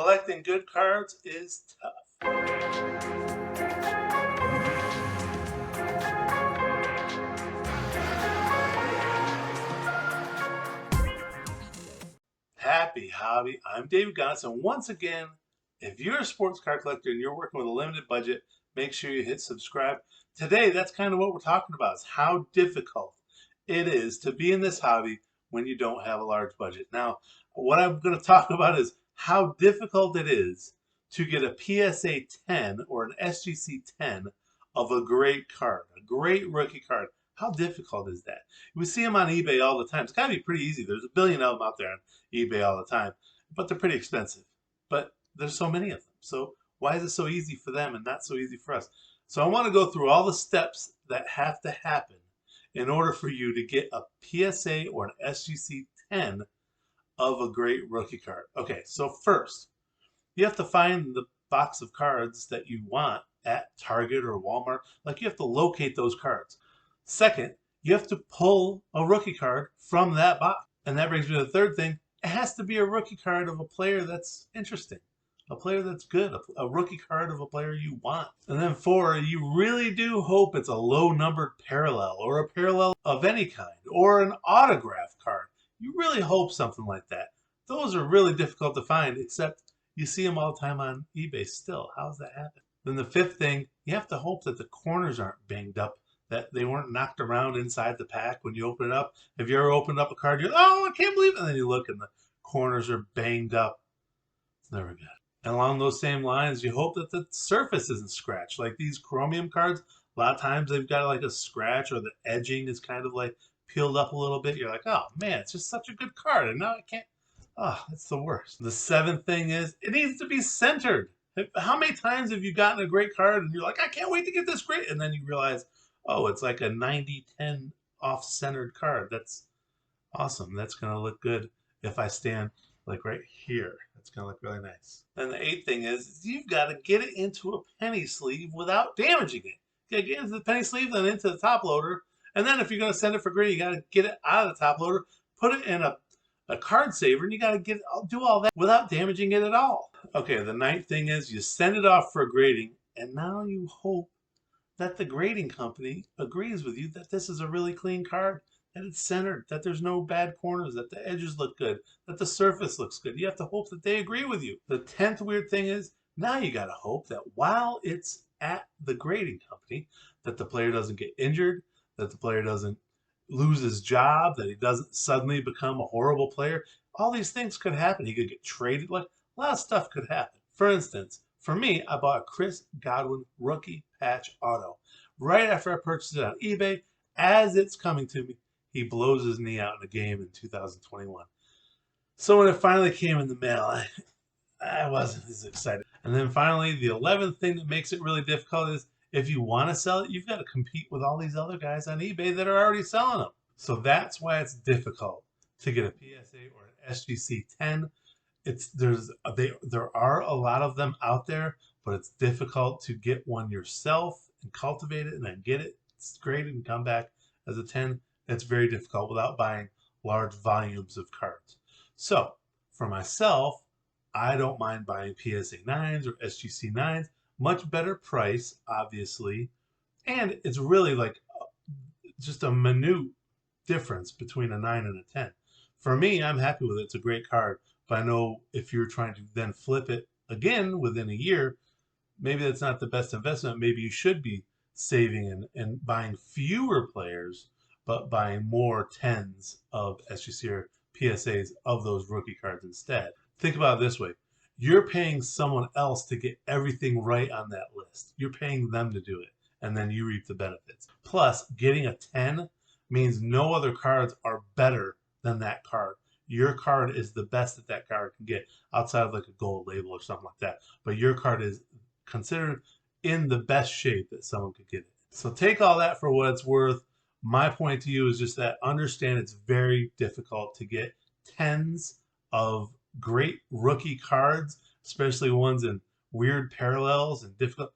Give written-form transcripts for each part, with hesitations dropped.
Collecting good cards is tough. Happy hobby. I'm David Gotts, and once again, if you're a sports card collector and you're working with a limited budget, make sure you hit subscribe. Today, that's kind of what we're talking about, is how difficult it is to be in this hobby when you don't have a large budget. Now, what I'm going to talk about is how difficult it is to get a PSA 10 or an SGC 10 of a great card, a great rookie card. How difficult is that? We see them on eBay all the time. It's got to be pretty easy. There's a billion of them out there on eBay all the time, but they're pretty expensive. But there's so many of them. So why is it so easy for them and not so easy for us? So I want to go through all the steps that have to happen in order for you to get a PSA or an SGC 10 of a great rookie card. Okay, so first, you have to find the box of cards that you want at Target or Walmart. Like, you have to locate those cards. Second, you have to pull a rookie card from that box. And that brings me to the third thing. It has to be a rookie card of a player that's interesting, a player that's good, a rookie card of a player you want. And then four, you really do hope it's a low numbered parallel or a parallel of any kind or an autograph card. You really hope something like that. Those are really difficult to find, except you see them all the time on eBay still. How's that happen? Then the fifth thing, you have to hope that the corners aren't banged up, that they weren't knocked around inside the pack when you open it up. Have you ever opened up a card, you're, oh, I can't believe it, and then you look and the corners are banged up? It's never good. And along those same lines, you hope that the surface isn't scratched. Like these chromium cards, a lot of times they've got like a scratch or the edging is kind of like peeled up a little bit. You're like, oh man, it's just such a good card, and now I can't. Oh, it's the worst. The seventh thing is it needs to be centered. How many times have you gotten a great card and you're like, I can't wait to get this great, and then you realize, oh, it's like a 90-10 off-centered card. That's awesome. That's going to look good if I stand like right here. That's going to look really nice. And the eighth thing is you've got to get it into a penny sleeve without damaging it. You got to get into the penny sleeve, then into the top loader. And then if you're going to send it for grading, you got to get it out of the top loader, put it in a card saver, and you got to do all that without damaging it at all. Okay, the ninth thing is you send it off for grading, and now you hope that the grading company agrees with you that this is a really clean card, that it's centered, that there's no bad corners, that the edges look good, that the surface looks good. You have to hope that they agree with you. The 10th weird thing is now you got to hope that while it's at the grading company, that the player doesn't get injured, that the player doesn't lose his job, that he doesn't suddenly become a horrible player. All these things could happen. He could get traded. Like, a lot of stuff could happen. For instance, for me, I bought a Chris Godwin rookie patch auto. Right after I purchased it on eBay, as it's coming to me, he blows his knee out in a game in 2021. So when it finally came in the mail, I wasn't as excited. And then finally, the 11th thing that makes it really difficult is if you want to sell it, you've got to compete with all these other guys on eBay that are already selling them. So that's why it's difficult to get a PSA or an SGC 10. There are a lot of them out there, but it's difficult to get one yourself and cultivate it and then get it graded and come back as a 10. It's very difficult without buying large volumes of cards. So for myself, I don't mind buying PSA 9s or SGC 9s. Much better price, obviously. And it's really like just a minute difference between a 9 and a 10. For me, I'm happy with it. It's a great card. But I know if you're trying to then flip it again within a year, maybe that's not the best investment. Maybe you should be saving and buying fewer players, but buying more 10s of SGC or PSAs of those rookie cards instead. Think about it this way. You're paying someone else to get everything right on that list. You're paying them to do it, and then you reap the benefits. Plus, getting a 10 means no other cards are better than that card. Your card is the best that that card can get, outside of like a gold label or something like that. But your card is considered in the best shape that someone could get it. So take all that for what it's worth. My point to you is just that understand it's very difficult to get 10s of great rookie cards, especially ones in weird parallels and difficult.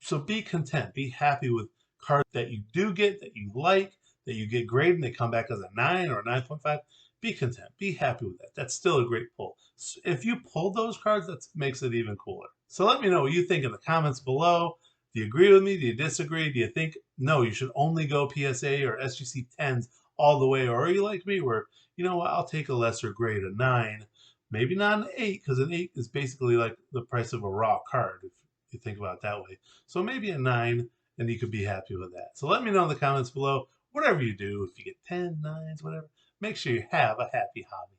So be content, be happy with cards that you do get, that you like, that you get graded and they come back as a 9 or a 9.5. be content, be happy with that. That's still a great pull. So if you pulled those cards, that makes it even cooler. So let me know what you think in the comments below. Do you agree with me? Do you disagree? Do you think, no, you should only go PSA or SGC 10s all the way? Or are you like me where, you know what, I'll take a lesser grade, a 9, maybe not an 8, because an 8 is basically like the price of a raw card, if you think about it that way. So maybe a 9, and you could be happy with that. So let me know in the comments below, whatever you do, if you get 10, 9s, whatever, make sure you have a happy hobby.